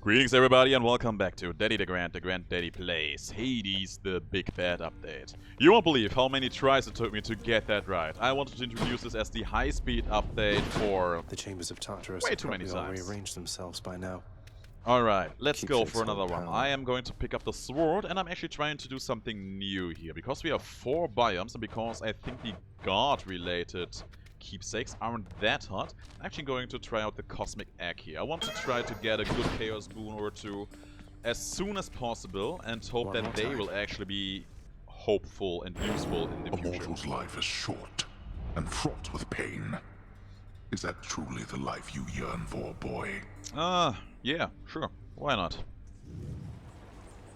Greetings everybody and welcome back to Daddy DeGrand, DeGrand Daddy Plays Hades the Big Bad Update. You won't believe how many tries it took me to get that right. I wanted to introduce this as the high-speed update for the chambers of Tartarus way too many all times. rearranged themselves by now. Alright, let's go for Keepsakes another on one. pound. I am going to pick up the sword and I'm actually trying to do something new here. Because we have 4 biomes and because I think the god-related keepsakes aren't that hot, I'm actually going to try out the cosmic egg here. I want to try to get a good chaos boon or two as soon as possible and hope that they will actually be hopeful and useful in the A future. mortal's life is short and fraught with pain. Is that truly the life you yearn for, boy? Yeah, sure. Why not?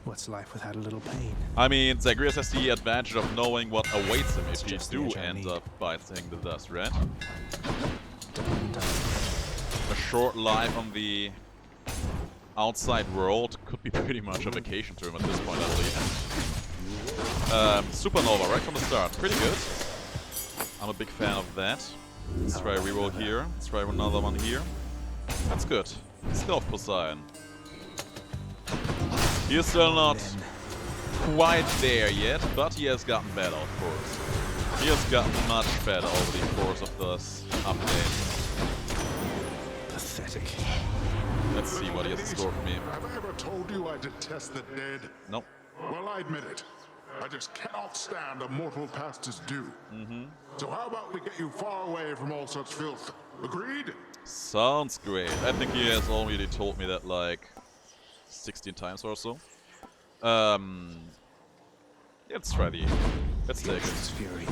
What's life without a little pain? I mean, Zagreus has the advantage of knowing what awaits him if you just the do edge I end need. up biting the dust, right? Done. A short life on the outside world could be pretty much a vacation to him at this point, I believe. Supernova, right from the start. Pretty good. I'm a big fan of that. Let's try a reroll here. Let's try another one here. That's good. Still off Poseidon. He is still not quite there yet, but he has gotten better, of course. He has gotten much better over the course of this update. Pathetic. Let's see what he has in store for me. Have I ever told you I detest the dead? Nope. Well, I admit it. I just cannot stand a mortal past his due. So how about we get you far away from all such filth? Agreed? Sounds great. I think he has already told me that like 16 times or so. Let's try the... Let's take it. Fury.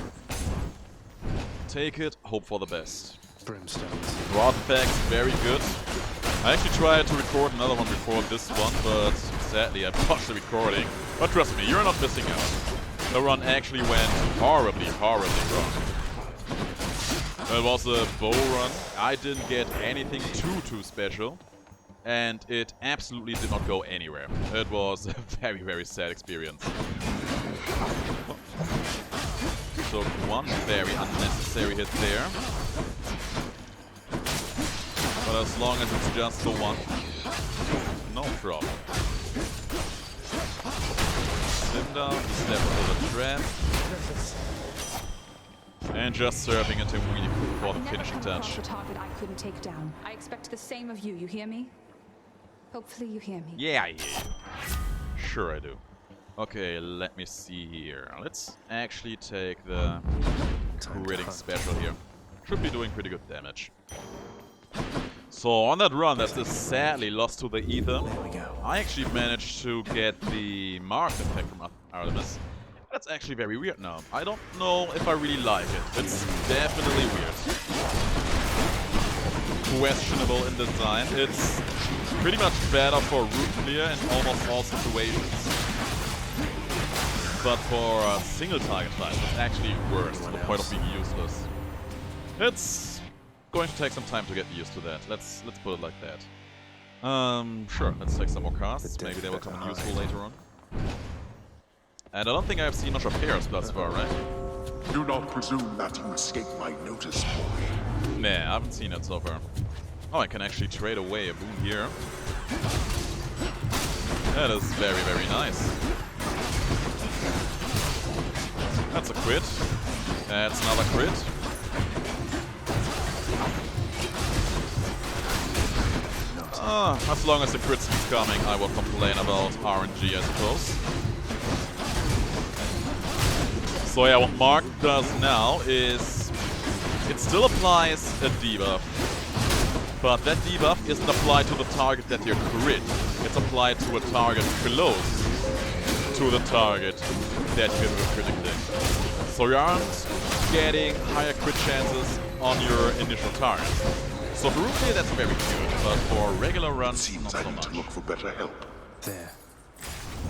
Take it, hope for the best. Brimstones. Rod effects, very good. I actually tried to record another one before this one, but sadly I paused the recording. But trust me, you're not missing out. The run actually went horribly, horribly wrong. It was a bow run. I didn't get anything too special. And it absolutely did not go anywhere. It was a very, very sad experience. So one very unnecessary hit there. But as long as it's just the one, no problem. Slim down, step into the trap. And just serving it him really quick for the finishing touch. A target I couldn't take down. I expect the same of you. You hear me? Hopefully you hear me. Yeah, I hear you. Sure I do. Okay, let me see here. Let's actually take the critting special here. Should be doing pretty good damage. So on that run, that is sadly lost to the ether. There we go. I actually managed to get the marked effect from Artemis. That's actually very weird now. I don't know if I really like it. It's definitely weird. Questionable in design. It's pretty much better for route clear in almost all situations. But for single target fights, it's actually worse to the point of being useless. It's going to take some time to get used to that. Let's put it like that. Sure, let's take some more casts. Maybe they will come in useful later on. And I don't think I've seen much of Paris thus far, right? Do not presume that you escape my notice, boy. Nah, I haven't seen it so far. Oh, I can actually trade away a boon here. That is very, very nice. That's a crit. That's another crit. As long as the crits keep coming, I will complain about RNG, I suppose. So yeah, what Mark does now is it still applies a debuff, but that debuff isn't applied to the target that you crit. It's applied to a target close to the target that you have critically. So you aren't getting higher crit chances on your initial target. So for roleplay that's very good, but for regular runs, Seems not I so need much. to look for better help. There.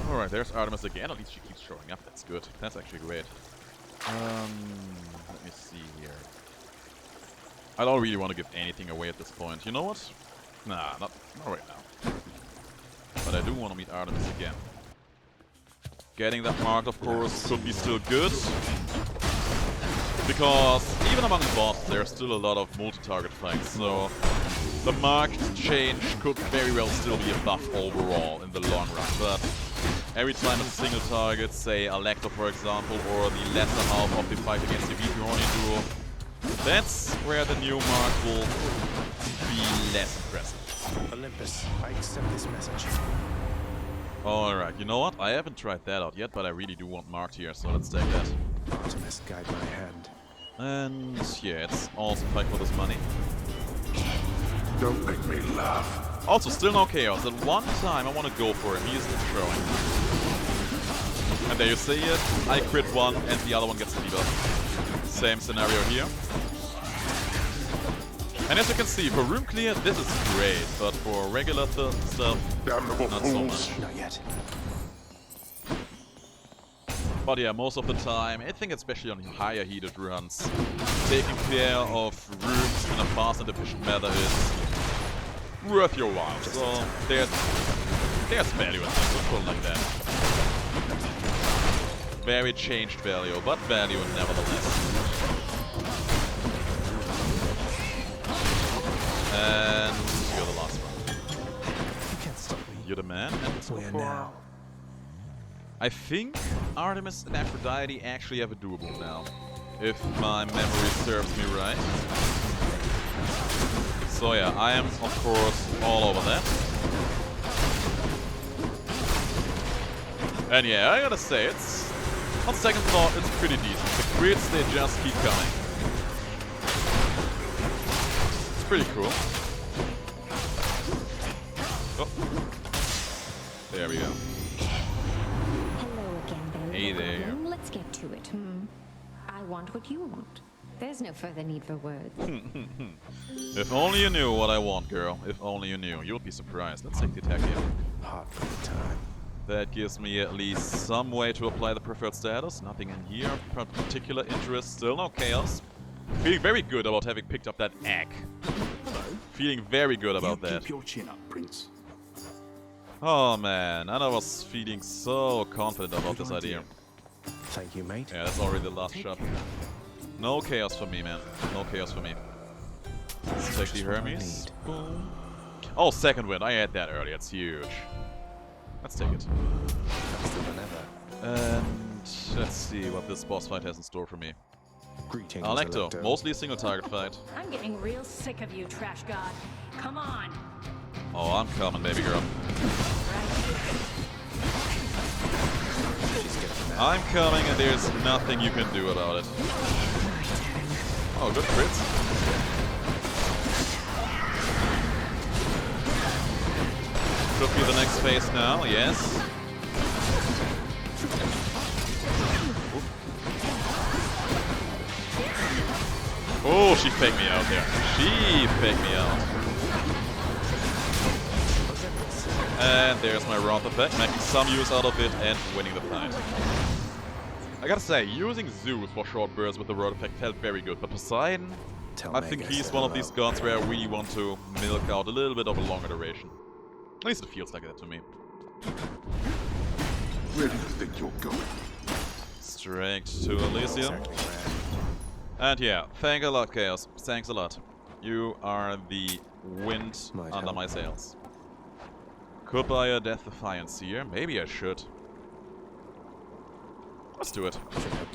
Alright, there's Artemis again. At least she keeps showing up. That's good. That's actually great. Let me see here. I don't really want to give anything away at this point. You know what? Nah, not right now. But I do want to meet Artemis again. Getting that marked, of course, could be still good. Because even among the bosses, there's still a lot of multi multi-target fight, so the marked change could very well still be a buff overall in the long run, but every time it's a single target, say a Lector for example, or the lesser half of the fight against the Vibronian duo, that's where the new mark will be less impressive. Olympus, I accept this message. Alright, you know what? I haven't tried that out yet, but I really do want marked here, so let's take that. Artemis, guide my hand. And yeah, it's also fight for this money. Don't make me laugh. Also, still no chaos. At one time I want to go for him, he isn't showing. And there you see it, I crit one and the other one gets the debuff. Same scenario here. And as you can see, for room clear, this is great, but for regular stuff, Damnable not so fools. much. Not yet. But yeah, most of the time, I think especially on higher heated runs, taking care of rooms in a fast and efficient manner is worth your while. So there's value in this, let's put it like that. Very changed value, but value nevertheless. And you're the last one. You can't stop me. You're the man, and let's go Where for... now? I think Artemis and Aphrodite actually have a doable now, if my memory serves me right. So yeah, I am of course all over that. And yeah, I gotta say, it's on second thought, it's pretty decent. The crits, they just keep coming. It's pretty cool. Oh. There we go. Hello again, there. Hey little there. goblin. Let's get to it. I want what you want. There's no further need for words. If only you knew what I want, girl. If only you knew. You'll be surprised. Let's take the attack here. Heartbreak time. That gives me at least some way to apply the preferred status. Nothing in here of particular interest. Still no chaos. Feeling very good about having picked up that egg. Feeling very good about that. Keep your chin up, Prince. Oh man, and I was feeling so confident about this idea. Thank you, mate. Yeah, that's already the last shot. No chaos for me, man. No chaos for me. Let's take the Hermes. Boom. Oh, second wind. I had that earlier. It's huge. Let's take it. Faster than ever. And let's see what this boss fight has in store for me. Greetings, Alecto, Alecto. mostly a single target fight. I'm getting real sick of you, trash god. Come on. Oh, I'm coming, baby girl. She's getting mad. I'm coming, and there's nothing you can do about it. Oh, good crits. Should be the next phase now, yes. Oh, she faked me out there. She faked me out. And there's my Wrath effect, making some use out of it and winning the fight. I gotta say, using Zeus for short bursts with the Wrath effect felt very good, but Poseidon, Tell I think Magus he's that one of hello. these gods where we want to milk out a little bit of a longer duration. At least it feels like that to me. Where do you think you're going? Straight to Elysium. Exactly where. And yeah, thank a lot, Chaos. Thanks a lot. You are the wind Might under help. my sails. Could buy a Death Defiance here. Maybe I should. Let's do it.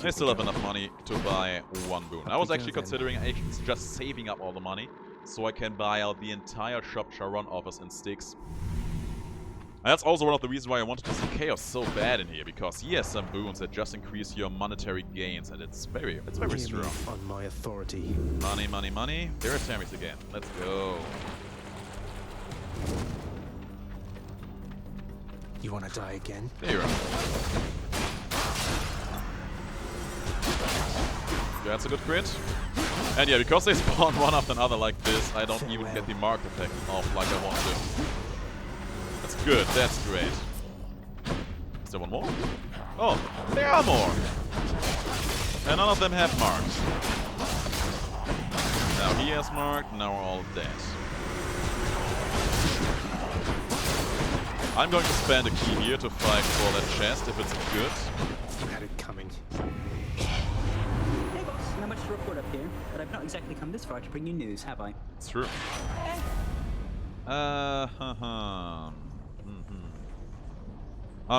I still have enough money to buy one boon. I was actually considering just saving up all the money so I can buy out the entire shop Charon offers in STYX. And that's also one of the reasons why I wanted to see Chaos so bad in here, because he has some boons that just increase your monetary gains, and it's very Hear strong. me on my authority. Money, money, money. There are Tammys again. Let's go. You want to die again? There you are. That's a good crit. And yeah, because they spawn one after another like this, I don't even get the marked effect off like I want to. That's good, that's great. Is there one more? Oh, there are more! And none of them have marked. Now he has marked, now we're all dead. I'm going to spend a key here to fight for that chest if it's good. You had it coming. Hey boss, not much to report up here, but I I've not exactly come this far to bring you news, have I? It's true. I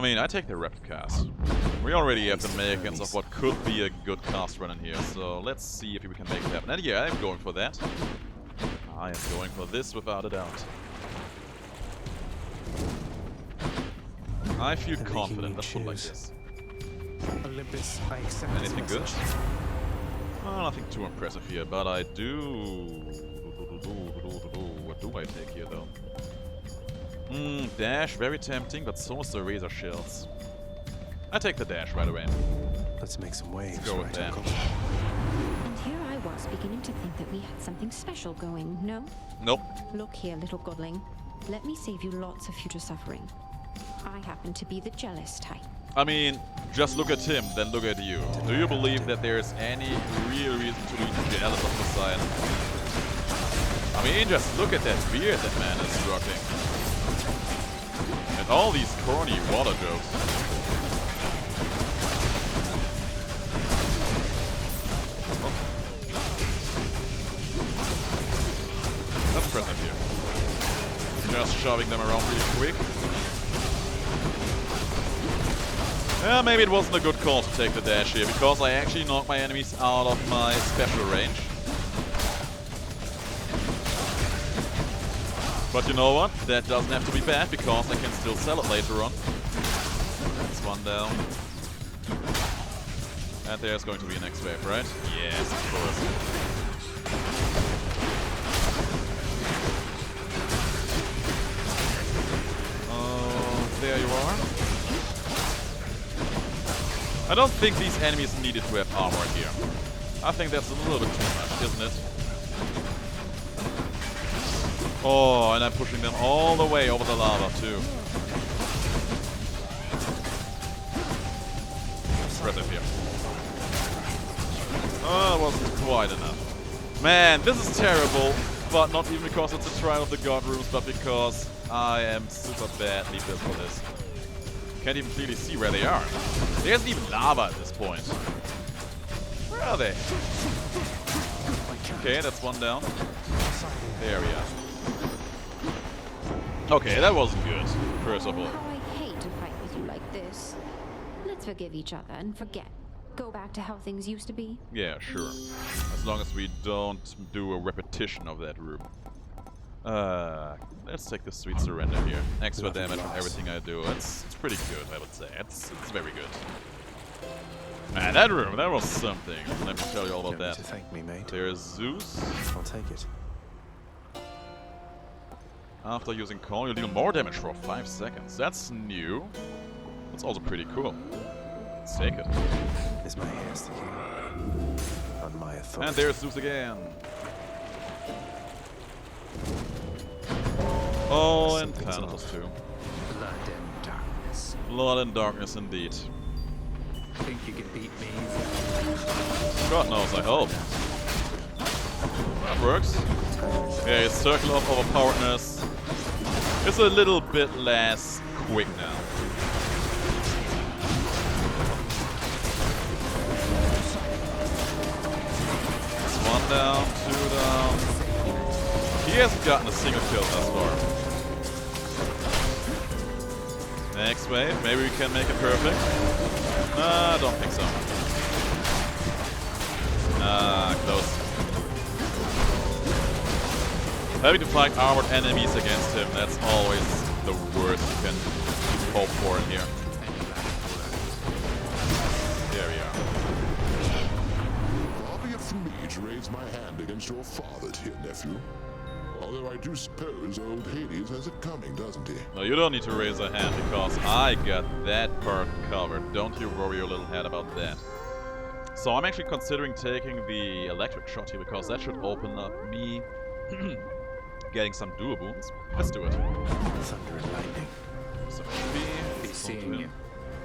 mean, I take the rapid cast. We already have the makings of what could be a good cast run in here, so let's see if we can make it happen. And yeah, I'm going for that. I am going for this without a doubt. I feel confident, let's put it like this. Olympus, I accept this Anything good? message. Well, nothing too impressive here, but I do... What do I take here, though? Dash, very tempting, but so is the razor shells. I take the dash right away. Let's make some waves. Go with right, that. Uncle? And here I was beginning to think that we had something special going, no? Nope. Look here, little godling. Let me save you lots of future suffering. I happen to be the jealous type. I mean, just look at him, then look at you. Do you believe that there's any real reason to be jealous of Poseidon? I mean, just look at that beard that man is rocking. And all these corny water jokes. Oh. That's present here. Just shoving them around really quick. Yeah, maybe it wasn't a good call to take the dash here, because I actually knocked my enemies out of my special range. But you know what? That doesn't have to be bad, because I can still sell it later on. That's one down. And there's going to be a next wave, right? Yes, of course. Oh, there you are. I don't think these enemies needed to have armor here. I think that's a little bit too much, isn't it? Oh, and I'm pushing them all the way over the lava, too. Impressive here. Oh, that wasn't quite enough. Man, this is terrible, but not even because it's a trial of the god rooms, but because I am super badly built for this. Can't even clearly see where they are. There isn't even lava at this point. Where are they? Okay, that's one down. There we are. Okay, that wasn't good, first of all. How I hate to fight with you like this. Let's forgive each other and forget. Go back to how things used to be. Yeah, sure. As long as we don't do a repetition of that room. Let's take the sweet surrender here. Extra damage on everything I do. It's pretty good, I would say. It's very good. Man, that room, that was something. Let me tell you all about Don't need that. to thank me, mate. There's Zeus. I'll take it. After using Call, you deal more damage for 5 seconds. That's new. That's also pretty cool. Let's take it. Is my hair sticking on my authority? And there's Zeus again. Oh, and Thanatos too. Blood and darkness. Blood and darkness indeed. Think you can beat me? God knows, I hope. That works. Yeah, his circle of overpoweredness is a little bit less quick now. It's one down, two down. He hasn't gotten a single kill thus far. Next wave, maybe we can make it perfect. I don't think so. Close. Having to fight armored enemies against him, that's always the worst you can hope for in here. There we are. Far be it from me to raise my hand against your father, dear nephew. Although I do suppose old Hades has it coming, doesn't he? No, you don't need to raise a hand because I got that part covered. Don't you worry your little head about that. So I'm actually considering taking the electric shot here because that should open up me getting some dual boons. Let's do it. Thunder and lightning. So Be seeing you.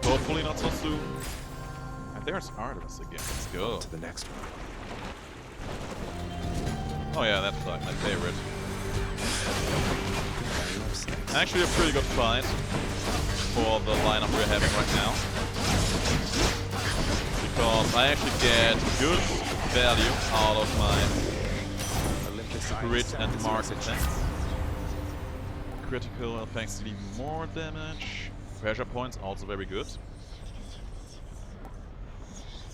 hopefully not so soon. And there's Artemis again. Let's go. To the next one. Oh yeah, that's like my favorite. I love STYX. Actually a pretty good fight for the lineup we're having right now. Because I actually get good value out of my crit and mark attacks. Critical effects deal even more damage. Pressure points also very good.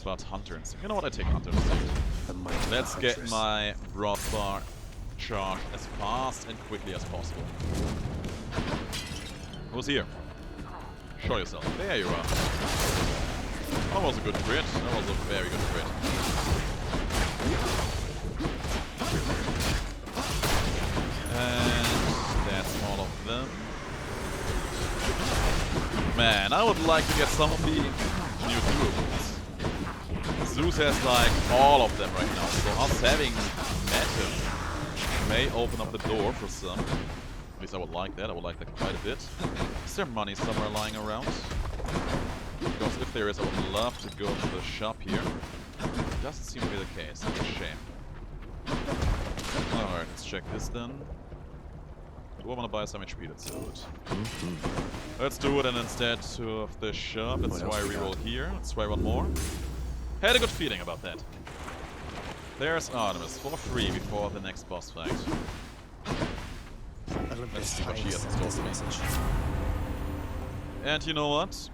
But Hunter Instinct. You know what? I take Hunter Instinct. Let's get my Broth Bar charged as fast and quickly as possible. Who's here? Show yourself. There you are. That was a good crit. That was a very good crit. And that's all of them. Man, I would like to get some of the new troops. Zeus has like all of them right now, so us having Atom may open up the door for some. At least I would like that. I would like that quite a bit. Is there money somewhere lying around? Because if there is, I would love to go to the shop here. Doesn't seem to be the case. It's a shame. Alright, let's check this then. Do I want to buy some HP? Let's do it. Let's do it, and instead of the shop, let's try reroll here. Let's try one more. Had a good feeling about that. There's Artemis for free before the next boss fight. Let's see what she has in store for me. And you know what?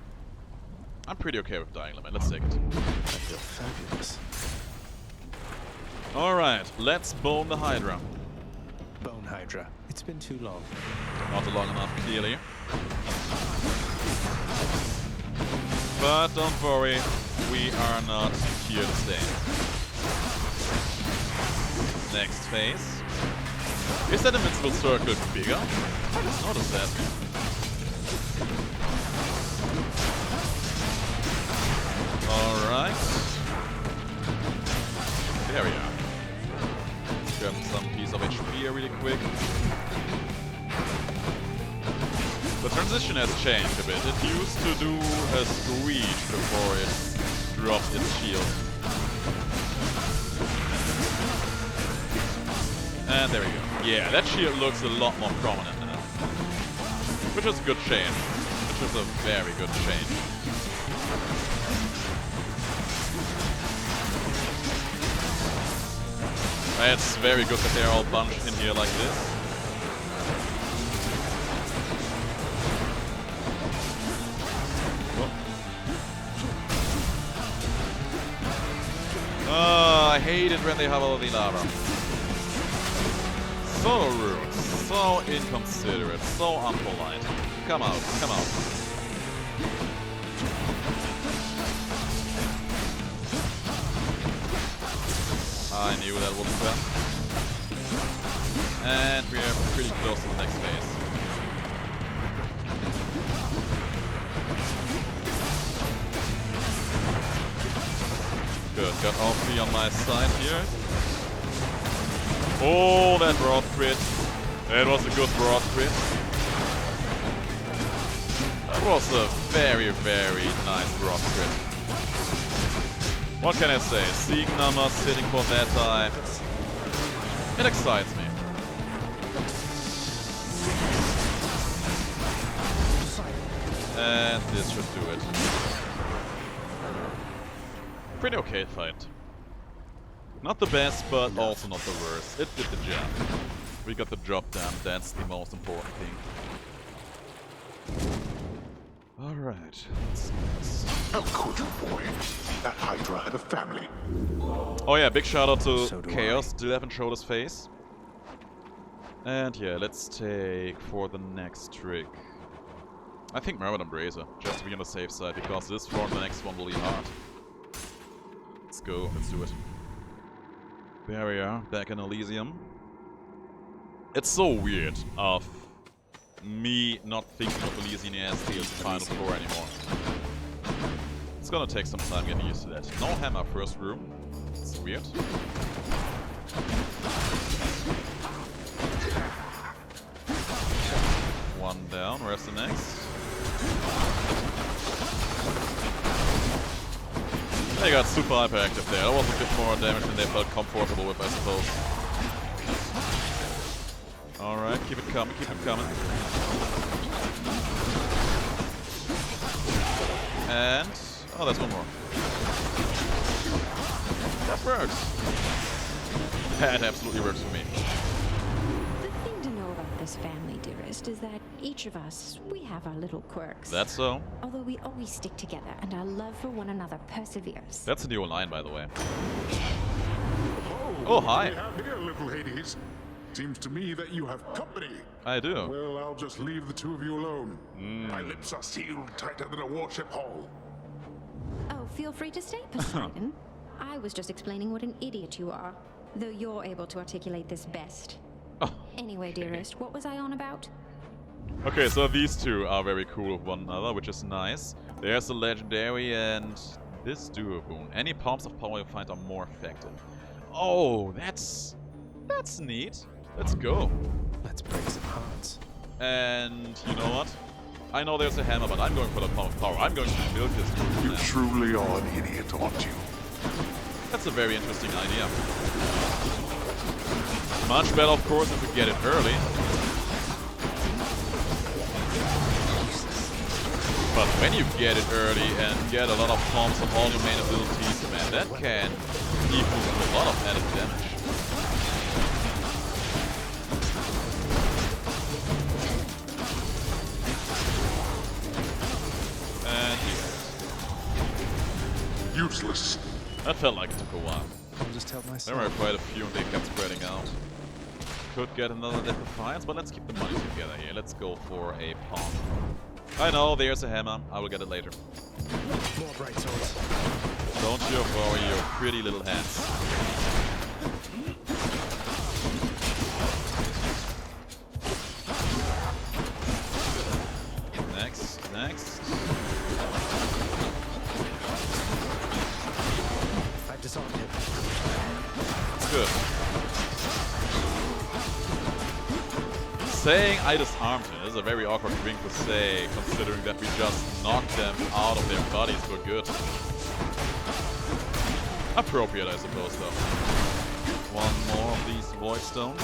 I'm pretty okay with dying limit. Let's take it. I feel fabulous. Alright, let's bone the Hydra. Bone Hydra. It's been too long. Not long enough, clearly. But don't worry, we are not here to stay. Next phase. Is that invincible circle bigger? I just noticed that. Alright. There we are. Grab some piece of HP here really quick. The transition has changed a bit. It used to do a screech before it dropped its shield. And there we go. Yeah, that shield looks a lot more prominent now. Which is a good change. Which is a very good change. It's very good that they're all bunched in here like this. I hate it when they have all the lava. So rude, so inconsiderate, so unpolite. Come out, come out. I knew that wouldn't happen. And we are pretty close to the next phase. Good, got all three on my side here. Oh, that broad crit. That was a good broad crit. That was a very, very nice broad crit. What can I say? Seeing numbers sitting for that time, it excites me. And this should do it. Pretty okay fight. Not the best, but also not the worst. It did the job. We got the job done, that's the most important thing. Alright, let's see this. How could you, boy? That Hydra had a family. Oh yeah, big shout out to So do Chaos, still haven't showed his face. And yeah, let's take for the next trick. I think Maraudon Brazier, just to be on the safe side, because this for the next one will be hard. Let's go, let's do it. There we are, back in Elysium. It's so weird of me not thinking of Elysium as the final floor anymore. It's gonna take some time getting used to that. No hammer first room. It's weird. One down, where's the next? They got super hyperactive there. That was a bit more damage than they felt comfortable with, I suppose. Alright, keep it coming, keep it coming. And... oh, there's one more. That works. That absolutely works for me. The thing to know about this family, dearest, is that each of us, we have our little quirks. That's so. Although we always stick together and our love for one another perseveres. That's a new line, by the way. Oh, hi. We have here, little Hades. Seems to me that you have company. I do. Well, I'll just leave the two of you alone. My lips are sealed tighter than a warship hull. Oh, feel free to stay, Poseidon. I was just explaining what an idiot you are, though you're able to articulate this best. Oh, Anyway, dearest, what was I on about? okay, so these two are very cool with one another, which is nice. There's the legendary and this duo boon. Any palms of power you find are more effective. Oh, that's neat. Let's go. Let's break some hearts. And you know what? I know there's a hammer, but I'm going for the palm of power. I'm going to build this duo You now. truly are an idiot, aren't you? That's a very interesting idea. Much better, of course, if we get it early. But when you get it early and get a lot of palms on all your main abilities, man, that can equal a lot of added damage. And Useless. that felt like it took a while. I'll just tell There myself. were quite a few and they kept spreading out. Could get another Death of Defiance, but let's keep the money together here. Let's go for a palm. I know, there's a hammer. I will get it later. More bright swords. Don't you worry your pretty little hands. Next. I've disarmed him. Good. Saying I disarmed him is a very awkward thing to say, considering that we just knocked them out of their bodies for good. Appropriate, I suppose, though. One more of these void stones.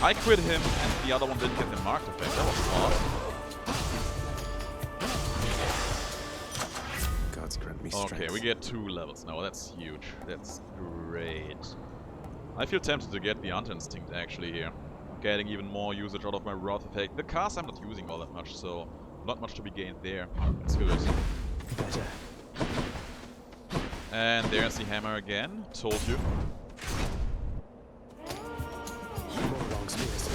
I crit him, and the other one didn't get the marked effect. That was odd. Gods grant me strength. Okay, we get 2 levels now. That's huge. That's great. I feel tempted to get the Hunt Instinct actually here. Getting even more usage out of my Wrath effect. The cast I'm not using all that much, so not much to be gained there. That's good. Better. And there's the hammer again. Told you. More long spears.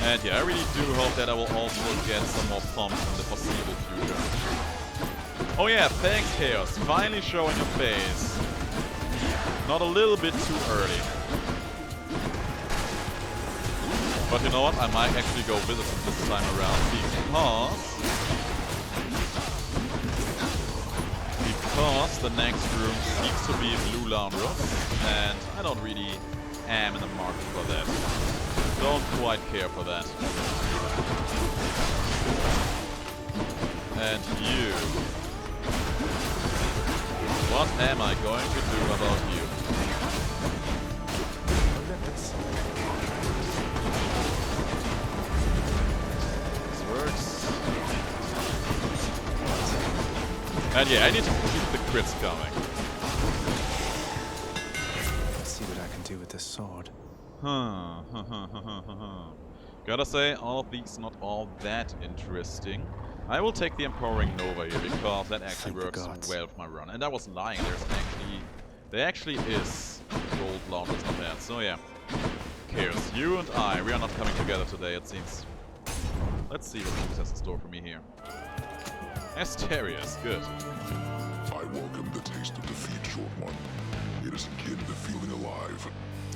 And yeah, I really do hope that I will also get some more pumps in the foreseeable future. Oh yeah, thanks Chaos. Finally showing your face. Not a little bit too early. But you know what? I might actually go visit him this time around because the next room seems to be Blue Laundress, and I don't really am in the market for that. Don't quite care for that. And you. What am I going to do about you? This works. And yeah, I need to keep the crits coming. Let's see what I can do with this sword. Gotta say, all of these not all that interesting. I will take the Empowering Nova here because that actually Thank the works gods. well with my run. And I wasn't lying, there actually is gold laundries not bad. So yeah. Chaos, you and I, we are not coming together today it seems. Let's see what Boons has in store for me here. Asterius, good. I welcome the taste of defeat, short one. It is akin to feeling alive.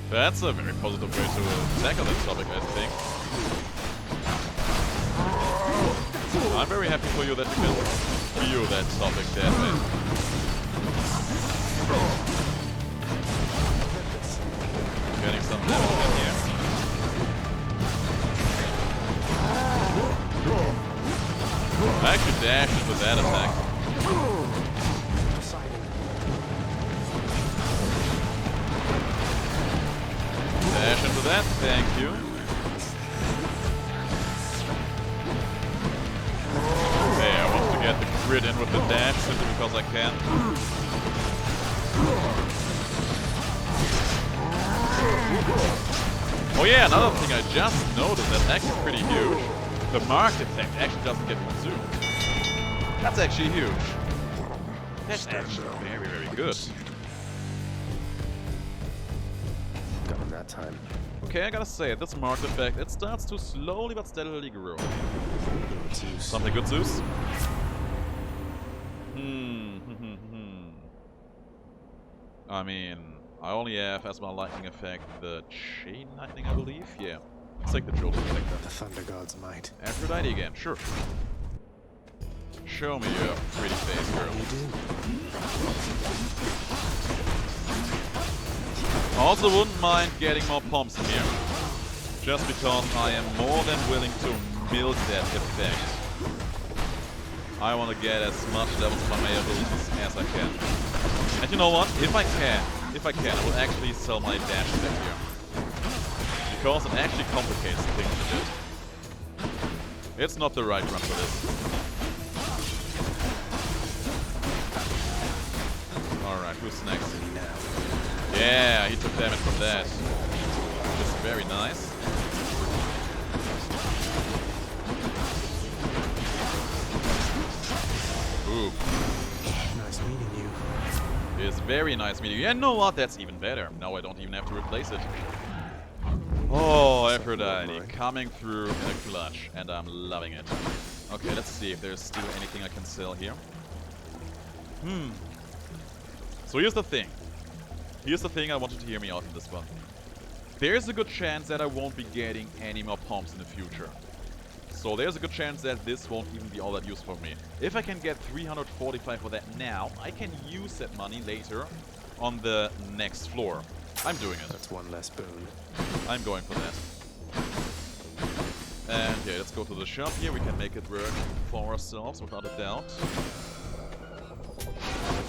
That's a very positive way to tackle that topic, I think. I'm very happy for you that you can feel that topic that way. Getting some damage in here. I could dash into that attack. Dash into that, thank you. Okay, I want to get the crit in with the dash simply because I can. Oh yeah, another thing I just noticed that's actually pretty huge. The marked effect actually doesn't get consumed. That's actually huge. That's actually very, very good. Got him that time. Okay, I gotta say, this marked effect, it starts to slowly but steadily grow. Zeus. Something good, Zeus? I mean, I only have as my lightning effect the chain lightning, I believe. Yeah, let's take the jolt effect then. The Thunder God's might. Aphrodite again, sure. Show me your pretty face, girl. I also wouldn't mind getting more pumps in here. Just because I am more than willing to milk that effect. I want to get as much levels of my melee abilities as I can. And you know what? If I can, I will actually sell my dash effect here. Because it actually complicates things a bit. It's not the right run for this. Alright, who's next? Yeah, he took damage from that. Which is very nice. Ooh. Nice meeting you. It's very nice meeting you. Yeah, you know what? That's even better. Now I don't even have to replace it. Oh, Aphrodite coming through in a clutch, and I'm loving it. Okay, let's see if there's still anything I can sell here. So here's the thing. Here's the thing I want you to hear me out in this one. There's a good chance that I won't be getting any more pumps in the future. So there's a good chance that this won't even be all that useful for me. If I can get 345 for that now, I can use that money later on the next floor. I'm doing it. That's one less boon. I'm going for that. And yeah, let's go to the shop here. We can make it work for ourselves without a doubt.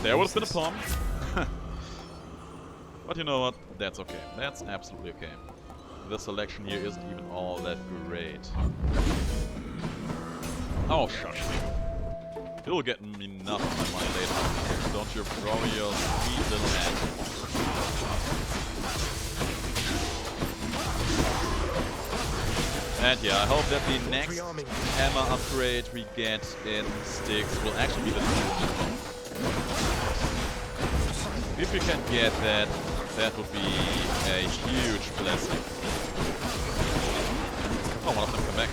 There would have been a pump. But you know what? That's okay. That's absolutely okay. The selection here isn't even all that great. Oh, shush you. You'll get me enough of my money later. Don't you worry your sweet little head. And yeah, I hope that the next hammer upgrade we get in STYX will actually be the dual. If we can get that, that would be a huge blessing. Oh, one of them come back.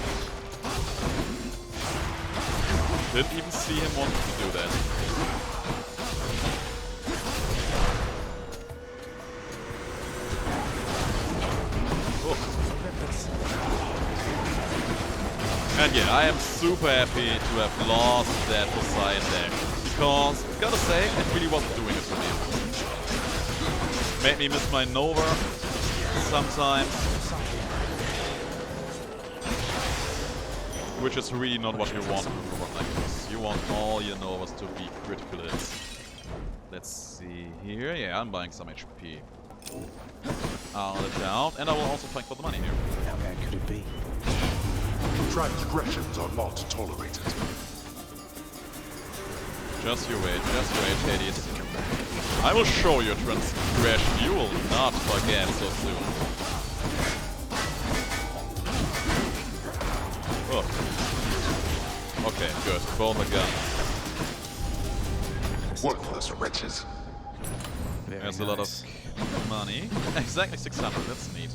Didn't even see him wanting to do that. And yeah, I am super happy to have lost that Poseidon there. Because, gotta say, it really wasn't doing it for me. Made me miss my Nova sometimes. Which is really not what you want from a Nova like this. You want all your Novas to be critical hits. Let's see here. Yeah, I'm buying some HP. I'll let it out. And I will also fight for the money here. How bad could it be? Transgressions are not tolerated. Just you wait, idiot. I will show you transgression. You will not forget so soon. Oh. Okay, good. Both are gone. Worthless wretches. There's a lot of money. Exactly 600, that's neat.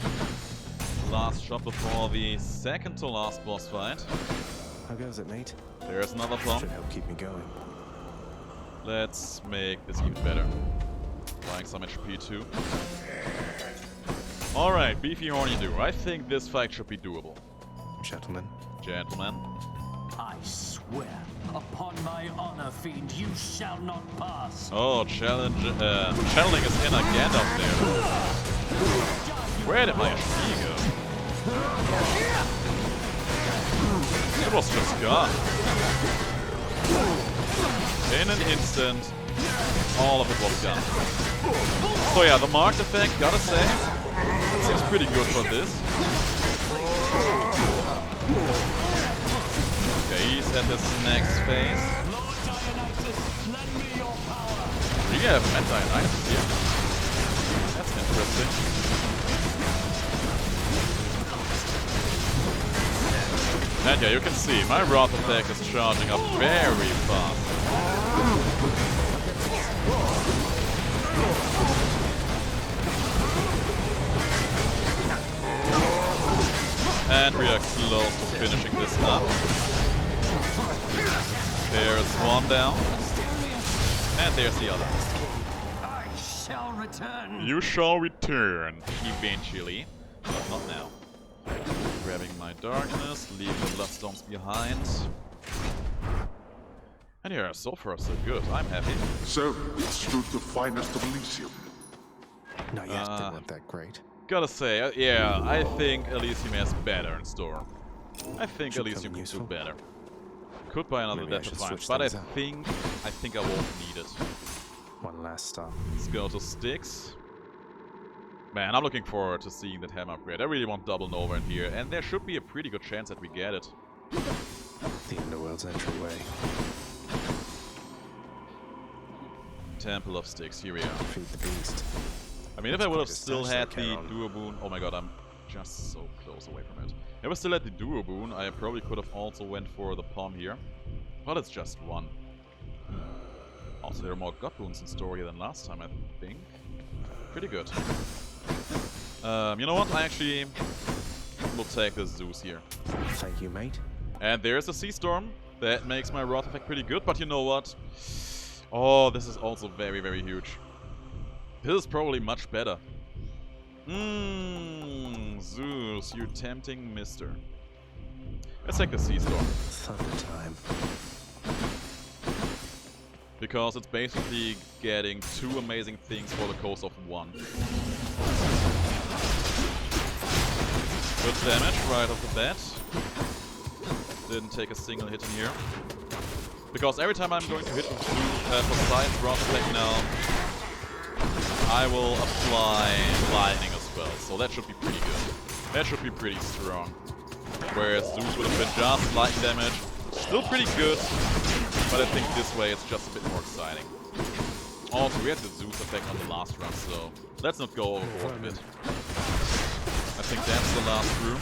Last shot before the second to last boss fight. How goes it, mate? There's another plum. Should help keep me going. Let's make this even better. Buying some HP too. Alright, beefy horny do. I think this fight should be doable. Gentlemen. Gentlemen. I swear, upon my honor, fiend, you shall not pass. Oh, channeling is in again up there. Where did my HP go? It was just gone. In an instant, all of it was gone. So yeah, the marked effect, gotta say, seems pretty good for this. Okay, he's at his next phase. We have anti-United here. That's interesting. And yeah, you can see my Wrath attack is charging up very fast. And we are close to finishing this up. There's one down. And there's the other. I shall return. You shall return, eventually. But not now. Grabbing my darkness, leaving the bloodstones behind. And yeah, so far so good. I'm happy. So, it stood the finest of Elysium. Not yet. They weren't that great. Gotta say, yeah, I think Elysium has better in store. I think Should Elysium come in could do useful. better. Could buy another Maybe I Death should Defiance, switch but I things up. think I won't need it. One last stop. Let's go to STYX. Man, I'm looking forward to seeing that hammer upgrade. I really want Double Nova in here, and there should be a pretty good chance that we get it. The Underworld's entryway. Temple of STYX, here we are. Feed the beast. I mean, if I would have Let's still put a had stash the there, Karen. Duo Boon... Oh my god, I'm just so close away from it. If I still had the Duo Boon, I probably could have also went for the Palm here. But it's just one. Also, there are more God Boons in store here than last time, I think. Pretty good. You know what? I actually will take this Zeus here. Thank you, mate. And there's a Sea Storm. That makes my Wrath effect pretty good, but you know what? Oh, this is also very, very huge. This is probably much better. Zeus, you tempting mister. Let's take the Sea Storm. Thunder time. Because it's basically getting two amazing things for the cost of one. Good damage right off the bat. Didn't take a single hit in here. Because every time I'm going to hit with Poseidon's Wrath attack now, I will apply lightning as well. So that should be pretty good. That should be pretty strong. Whereas Zeus would have been just lightning damage. Still pretty good, but I think this way it's just a bit more exciting. Also, we had the Zeus effect on the last run, so let's not go overboard a bit. I think that's the last room.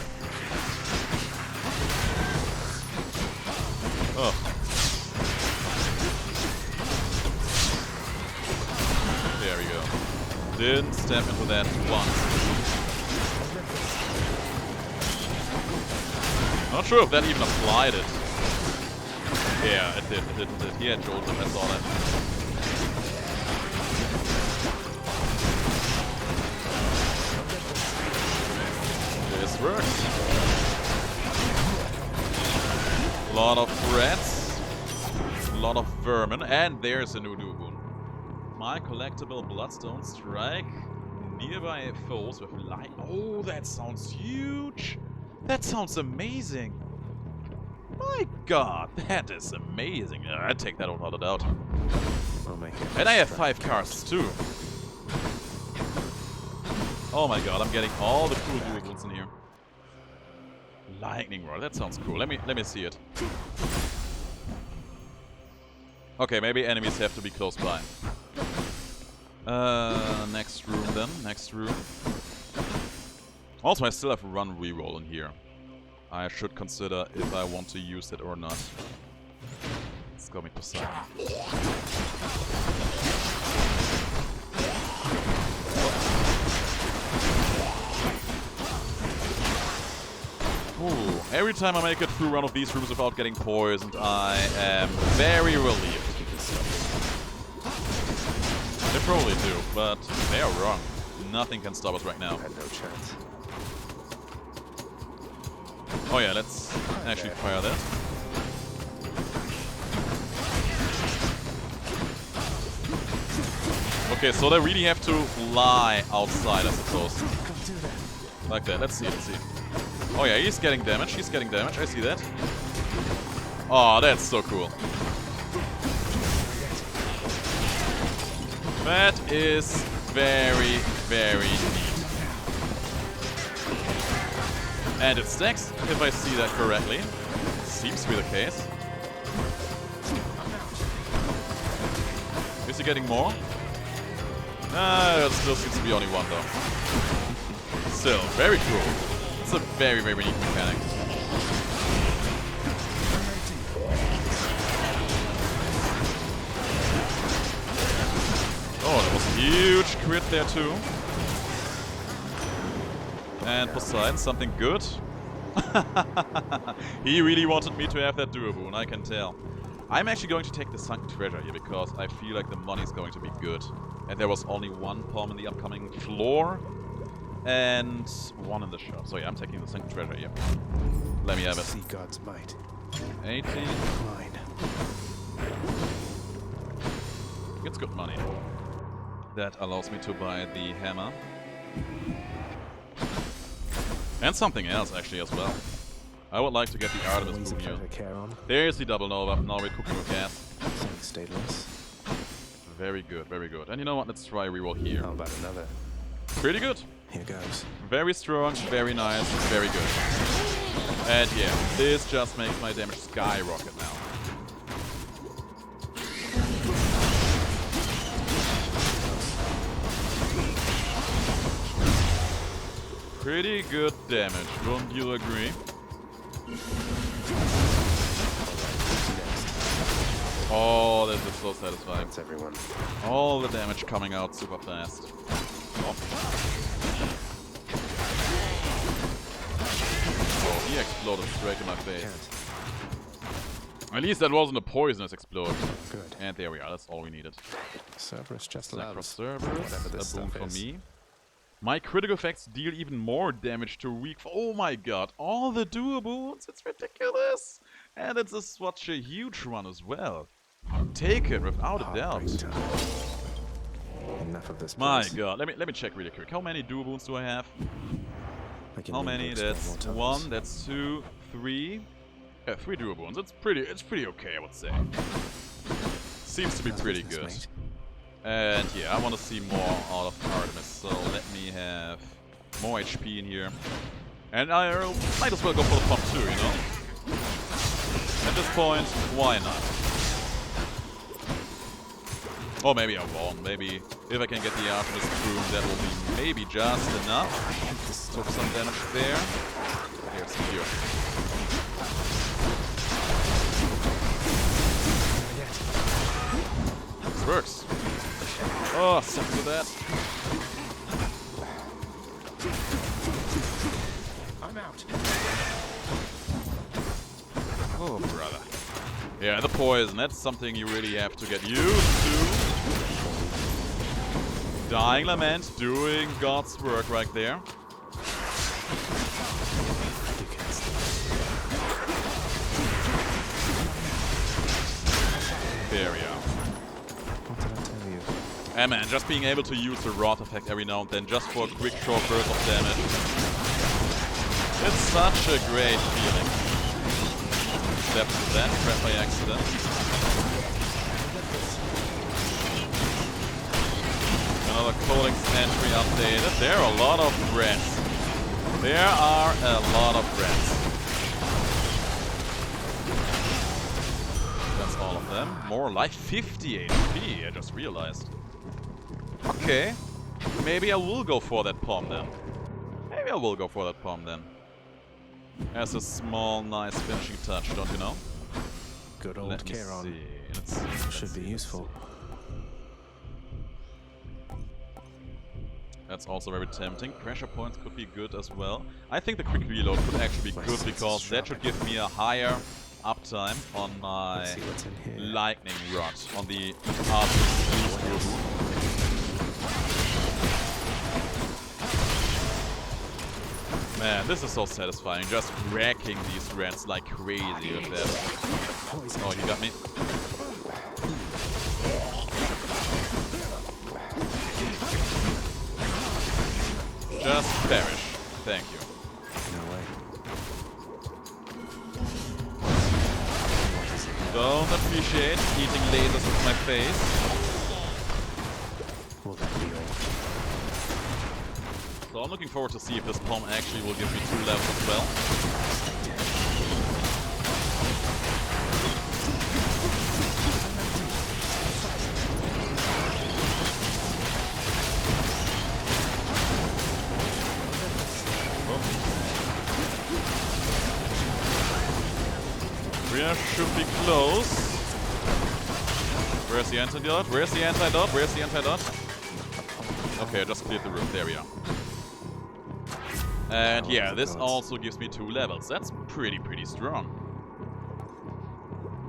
Oh. There we go. Didn't step into that once. Not sure if that even applied it. Yeah, it did. He had Jolton, I saw that. This works. A lot of rats. A lot of vermin. And there's a new Duo Boon. My collectible Bloodstone strike nearby foes with light. Oh, that sounds huge. That sounds amazing. My god, that is amazing. I'd take that without a doubt. We'll make it. And I have 5 cars too. Oh my god, I'm getting all the cool Duo Boons in here. Lightning Rod, that sounds cool. Let me see it. Okay, maybe enemies have to be close by. Next room then, next room. Also, I still have a run reroll in here. I should consider if I want to use it or not. Let's go meet Poseidon. Ooh, every time I make it through one of these rooms without getting poisoned, I am very relieved. They probably do, but they are wrong. Nothing can stop us right now. Had no chance. Oh yeah, let's actually fire that. Okay, so they really have to lie outside, I suppose. Like that, let's see, let's see. Oh yeah, he's getting damage, I see that. Oh, that's so cool. That is very, very neat. And it stacks, if I see that correctly. Seems to be the case. Is he getting more? It still seems to be only one though. Still, very cool. It's a very, very neat mechanic. Oh, that was a huge crit there too. And Poseidon, something good. He really wanted me to have that duo boon, I can tell. I'm actually going to take the sunken treasure here because I feel like the money is going to be good. And there was only one palm in the upcoming floor and one in the shop. So yeah, I'm taking the sunken treasure here. Let me have it. See God's might. 18. Mine. It's good money. That allows me to buy the hammer. And something else actually as well. I would like to get the Artemis Always a boon here. pleasure, Charon. There's the double nova. Now we're cooking with gas. Thanks, stateless. Very good, very good. And you know what? Let's try a reroll here. How about another? Pretty good. Here goes. Very strong, very nice, very good. And yeah, this just makes my damage skyrocket now. Pretty good damage, wouldn't you agree? Oh, this is so satisfying. That's everyone. All the damage coming out super fast. Oh, oh, he exploded straight in my face. At least that wasn't a poisonous explosion. Good. And there we are, that's all we needed. Cerberus just Slack for loves Cerberus, whatever this a boon stuff for is. me. My critical effects deal even more damage to weak. Oh my god, all the duo boons, it's ridiculous! And it's such a huge one as well. Take it without a doubt. Heartbreak time. Enough of this. My place. god, let me check really quick. How many duo boons do I have? I can How read many? books That's 12 more times. one, that's two, three. Yeah, 3 duo boons. It's pretty okay, I would say. Seems to be How's pretty business, good. mate? And yeah, I want to see more out of Artemis, so let me have more HP in here. And I might as well go for the pump too, you know? At this point, why not? Or maybe I won't. Maybe if I can get the Artemis boon, that will be maybe just enough. Took some damage there. Here's the cure. This works. Oh, suck to that. I'm out. Oh, brother. Yeah, the poison, that's something you really have to get used to. Dying Lament doing God's work right there. There we are. What did I tell you? And man, just being able to use the rot effect every now and then just for a quick short burst of damage. It's such a great feeling. Step to that, crap by accident. Another Codex entry updated. There are a lot of rats. There are a lot of rats. That's all of them. More like 50 HP, I just realized. Okay. Maybe I will go for that palm then. Maybe I will go for that palm then. As a small, nice finishing touch, don't you know? Good old Let me Charon. see. Let's see. Should be useful. That's also very tempting. Pressure points could be good as well. I think the quick reload could actually be good because that should give me a higher uptime on my Let's see what's in here. lightning rod on the Artemis. Man, this is so satisfying, just wrecking these rats like crazy with that. Oh, you got me. Just perish. Thank you. No way. Don't appreciate eating lasers with my face. Will that be all? So I'm looking forward to see if this palm actually will give me 2 levels as well. We should be close. Where's the antidote? Where's the antidote? Where's the antidote? Okay, I just cleared the room. There we are. And yeah, this also gives me 2 levels. That's pretty strong.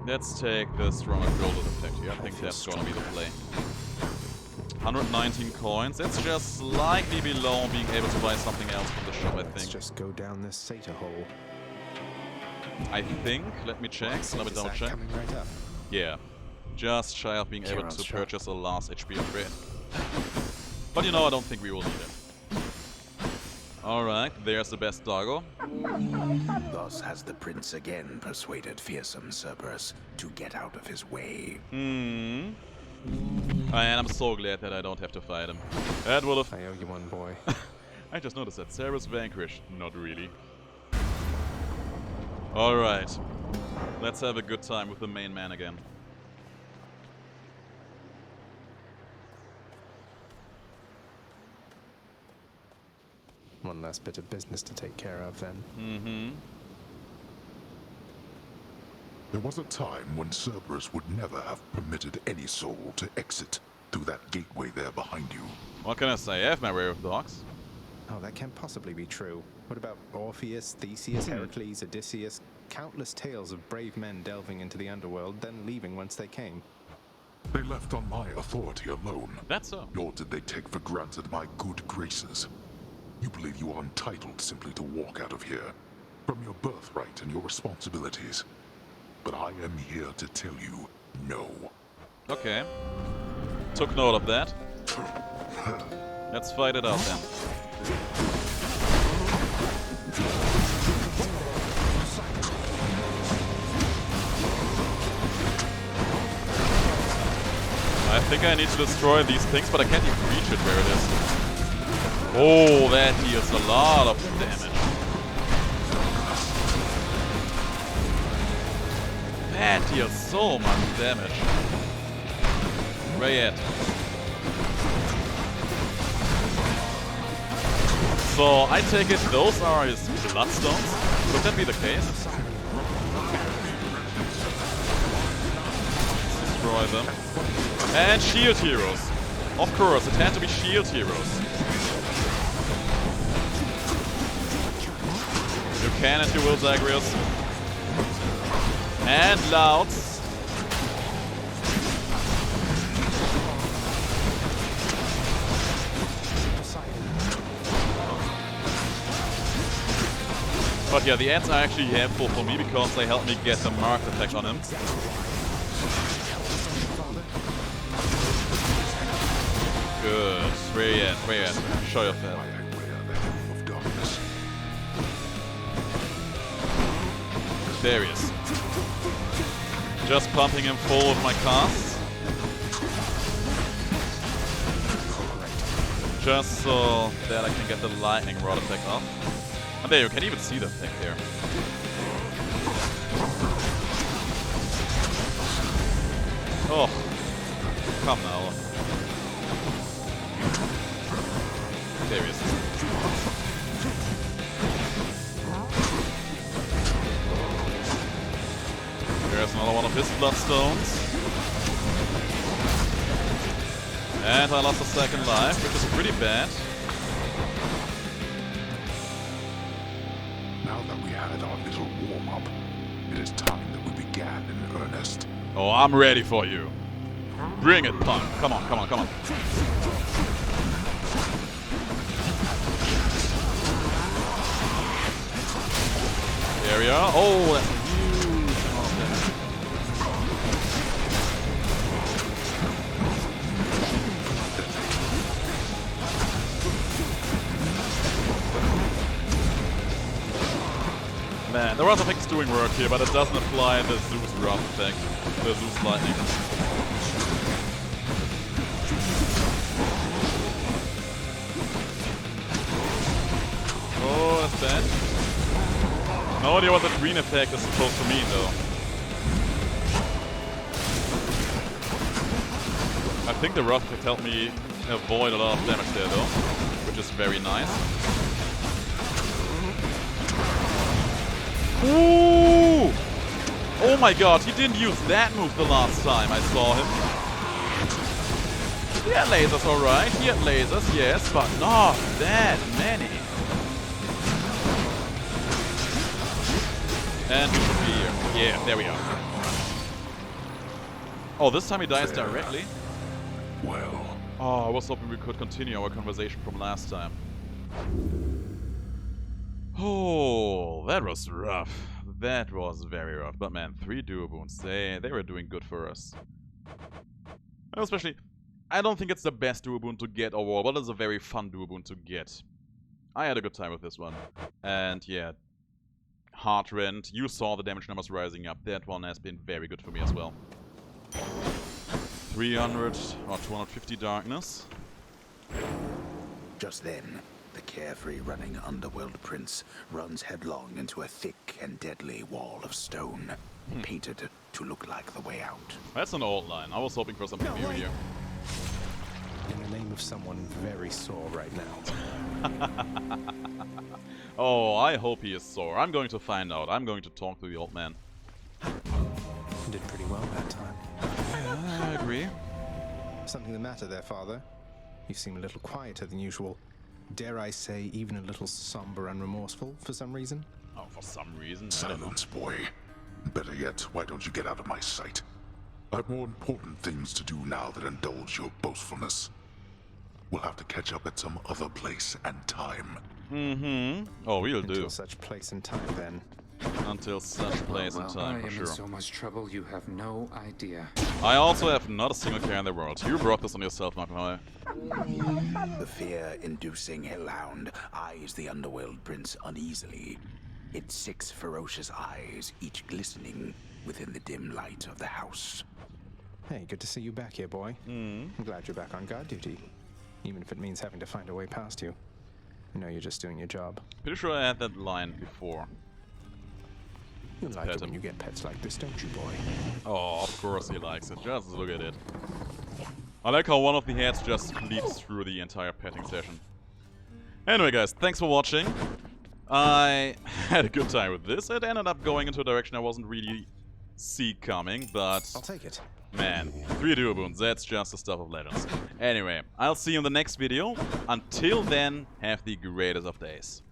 Let's take the stronger shoulder effect here. I think that's gonna be the play. 119 coins. That's just slightly below being able to buy something else from the shop, I Let's think. just go down this Sata hole. I think. Let me check. Let me double check. Coming right up. Yeah. Just shy of being able Kiron's to shot. purchase a last HP upgrade. But you know, I don't think we will need it. Alright, there's the best doggo. Thus has the prince again persuaded fearsome Cerberus to get out of his way. And I'm so glad that I don't have to fight him. That would have... I owe you one, boy. I just noticed that Cerberus vanquished. Not really. Alright. Let's have a good time with the main man again. One last bit of business to take care of, then. There was a time when Cerberus would never have permitted any soul to exit through that gateway there behind you. What can I say? I have my way with dogs. Oh, that can't possibly be true. What about Orpheus, Theseus, Heracles, Odysseus? Countless tales of brave men delving into the underworld, then leaving whence they came. They left on my authority alone. That's so. Nor did they take for granted my good graces. You believe you are entitled simply to walk out of here, from your birthright and your responsibilities. But I am here to tell you, no. Okay. Took note of that. Let's fight it out then. I think I need to destroy these things, but I can't even reach it where it is. Oh, that deals a lot of damage. That deals so much damage. Where at? So, I take it those are his bloodstones? Could that be the case? Let's destroy them. And shield heroes. Of course, it had to be shield heroes. You can if you will, Zagreus. And Louds. But yeah, the ants are actually helpful for me because they help me get the marked effect on him. Good. Where you at? Where you at? Show yourself. There he is. Just pumping him full of my casts. Just so that I can get the lightning rod effect off. And there, you can even see the effect there. Oh. Come now. There he is. There's another one of his bloodstones. And I lost a second life, which is pretty bad. Now that we had our little warm-up, it is time that we began in earnest. Oh, I'm ready for you. Bring it, punk. Come on, come on, come on. There we are. Oh, that's a huge amount of damage. Man, the Wrath effect is doing work here, but it doesn't apply the Zeus Wrath effect, the Zeus Lightning. Oh, that's bad. No idea what the green effect is supposed to mean, though. I think the Wrath effect helped me avoid a lot of damage there, though, which is very nice. Ooh! Oh my god, he didn't use that move the last time I saw him. He had lasers, alright. He had lasers, yes, but not that many. And we should be here. Yeah, there we are. Oh, this time he dies directly? Well. Oh, I was hoping we could continue our conversation from last time. Oh, that was rough. That was very rough. But man, 3 duo boons. They were doing good for us. And especially, I don't think it's the best duo boon to get overall, but it's a very fun duo boon to get. I had a good time with this one. And yeah, Heart Rend, you saw the damage numbers rising up. That one has been very good for me as well. 300 or 250 darkness. Just then, the carefree running underworld prince runs headlong into a thick and deadly wall of stone, painted to look like the way out. That's an old line. I was hoping for something new here. In the name of someone very sore right now. Oh, I hope he is sore. I'm going to find out. I'm going to talk to the old man. Did pretty well that time. I agree. Something the matter there, Father? You seem a little quieter than usual. Dare I say, even a little somber and remorseful for some reason? Oh, for some reason. Silence, boy. Better yet, why don't you get out of my sight? I've more important things to do now than indulge your boastfulness. We'll have to catch up at some other place and time. Mm-hmm. Oh, we'll do. Until such place and time, then. Until such place and time, for I am sure. in so much trouble you have no idea. I also have not a single care in the world. You brought this on yourself, not gonna lie. The fear-inducing hellhound eyes the underworld prince uneasily, its 6 ferocious eyes each glistening within the dim light of the house. Hey, good to see you back here, boy. I'm glad you're back on guard duty. Even if it means having to find a way past you. You know you're just doing your job. Pretty sure I had that line before. You like pet it when him. you get pets like this, don't you, boy? Oh, of course he likes it. Just look at it. I like how one of the heads just leaps through the entire petting session. Anyway, guys, thanks for watching. I had a good time with this. It ended up going into a direction I wasn't really see coming, but... I'll take it. Man, 3 duo boons, that's just the stuff of legends. Anyway, I'll see you in the next video. Until then, have the greatest of days.